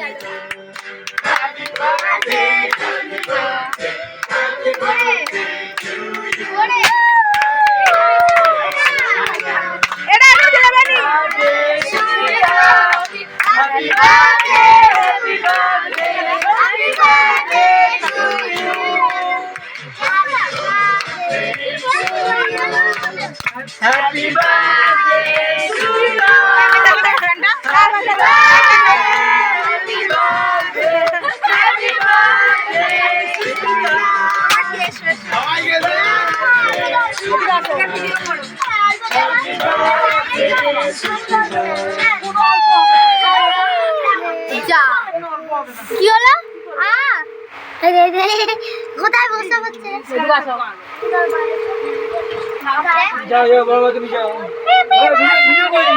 Happy birthday to you. কি হলো? কোথায় বসে হচ্ছে? যাও যাও বাবা তুমি যাও ভিডিও করে